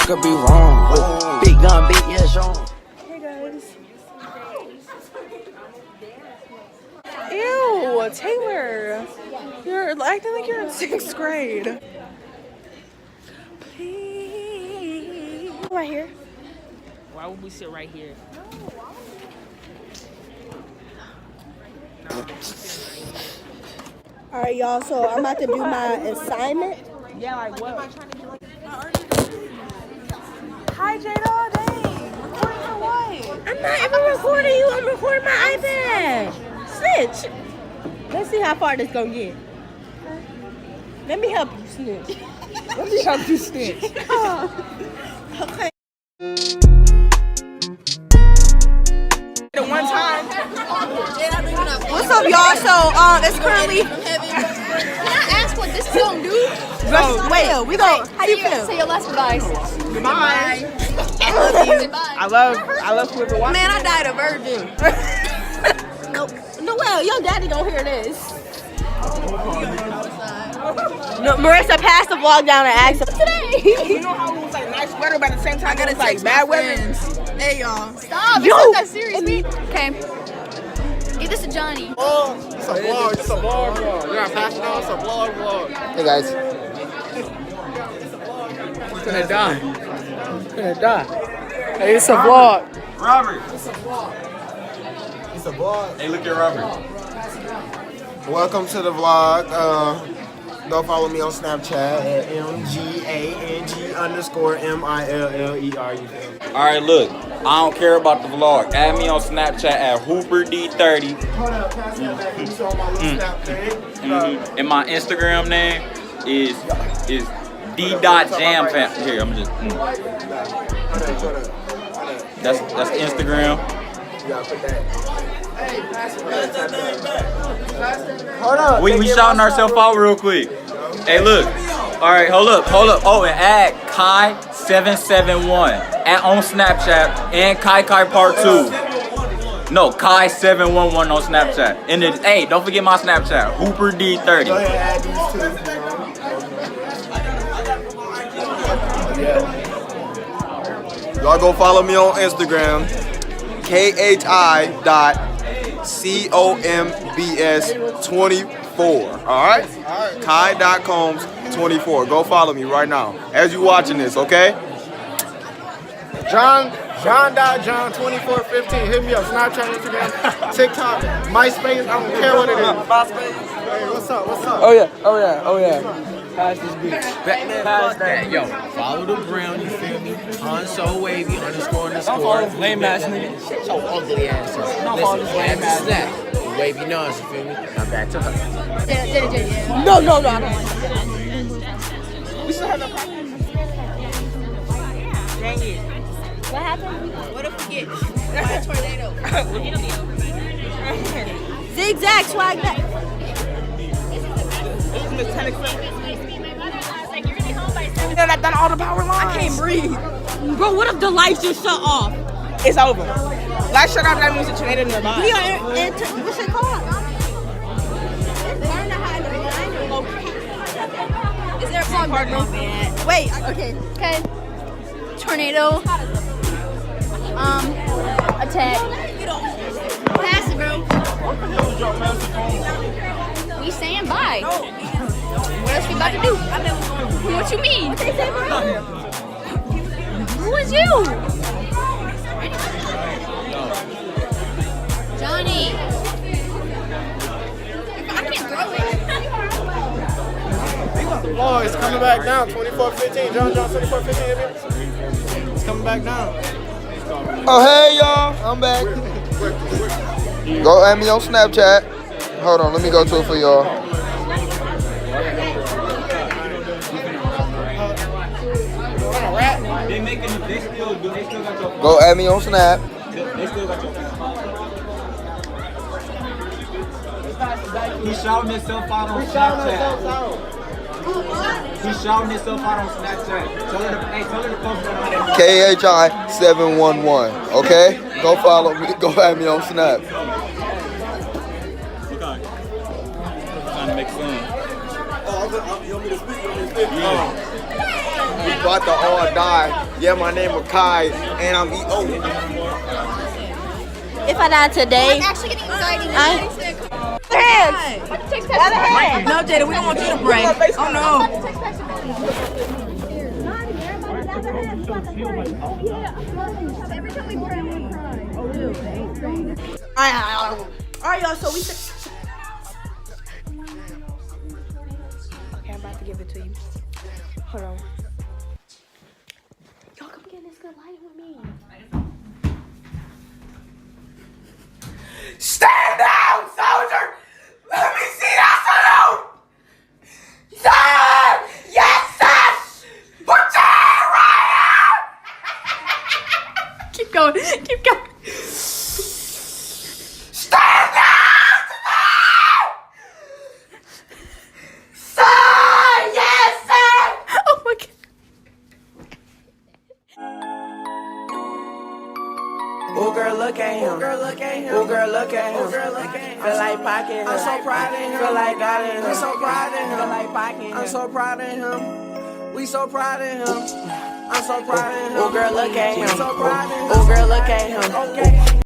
could be wrong. Big gun, big yeah, show 'em. Hey guys. Ew, Taylor. You're acting like you're in 6th grade. Please. Right here. Why would we sit right here? Alright, y'all, so I'm about to do my assignment. Yeah, like what? Hi, Jada. Dang. Recording for what? I'm not even recording you. I'm recording my iPad. Snitch. Let's see how far this gonna get. Let me help you, snitch. Let me help you snitch. Okay. The one time. What's up, y'all? So, it's currently. Can I ask what this song do? Wait, we go. How do you feel? Say your last goodbyes. Goodbye. I love you. Goodbye. I love whoever watches. Man, I died a virgin. Noel, your daddy don't hear this. No, Marissa, pass the vlog down and ask him today. You know how it was like nice weather, but at the same time it was like bad weather. Hey, y'all. Stop. It's not that serious, man. Okay. Give this to Johnny. Oh, it's a vlog. It's a vlog. You're not passing out. It's a vlog. Hey guys. He's gonna die. He's gonna die. Hey, it's a vlog. Robert. It's a vlog. Hey, look at Robert. Welcome to the vlog. Go follow me on Snapchat at MGANG_MILLER. All right, look, I don't care about the vlog. Add me on Snapchat at HooperD30. Hold up, pass that back. You saw my little snap thing. And my Instagram name is d.jam. Here, I'm just. That's Instagram. You gotta put that. Hey, pass it back. Hold up. We shouting ourselves out real quick. Hey, look. All right, hold up. Oh, and add Kai771 on Snapchat and Kai Part 2. No, Kai711 on Snapchat. And then, hey, don't forget my Snapchat, HooperD30. Go ahead and add these two. Y'all go follow me on Instagram, KHI.COMBS24. All right? Kai.combs24. Go follow me right now as you watching this, okay? John.John2415. Hit me up. Snapchat, Instagram, TikTok, MySpace. I don't care what it is. Hey, what's up? Oh yeah. Pass this bitch. Pass that. Yo, follow the ground, you feel me? _wavy __. Lame ass nigga. Shut your ugly ass up. Listen, after that, wavy nuts, you feel me? Now back to her. No, I don't like that. We still have no problem. Dang it. What happened? What if we get a tornado? It'll be over. Zigzag, swag that. That done all the power lines. I can't breathe. Bro, what if the lights just shut off? It's over. Lights shut off. That means a tornado nearby. We are what's it called? Is there a fog button? Wait, okay. Okay. Tornado. Attack. Pass it, bro. We stand by. What else we about to do? What you mean? Who is you? Johnny. I can't throw it. Oh, it's coming back down. 2415. John 2415. It's coming back down. Oh, hey, y'all. I'm back. Go add me on Snapchat. Hold on. Let me go to it for y'all. Go add me on Snap. He's shouting himself out on Snapchat. He's shouting himself out on Snapchat. Tell her to post that. KHI711. Okay? Go follow me. Go add me on Snap. Trying to make sense. Oh, you want me to speak? Yeah. about to all die. Yeah, my name is Kai, and I'm E.O. If I die today, I'm actually getting anxiety. other hand. No, Jada, we don't want you to break. Oh no. Every time we pray, I'm gonna cry. Alright, y'all, so we said. Okay, I'm about to give it to you. Hold on. Y'all come get this good light with me. Stand down, soldier! Let me see that salute! Sir! Yes, sir! Put your hand right here! Keep going. Keep going. Stand down today! Sir! Yes, sir! Oh my god. Oh girl, look at him. Oh girl, look at him. Oh girl, look at him. Oh girl, look at him. Feel like pocket. I'm so proud of him. Feel like God in him. I'm so proud of him. Feel like pocket. I'm so proud of him. We so proud of him. I'm so proud of him. Oh girl, look at him. So proud of him. Oh girl, look at him. Okay.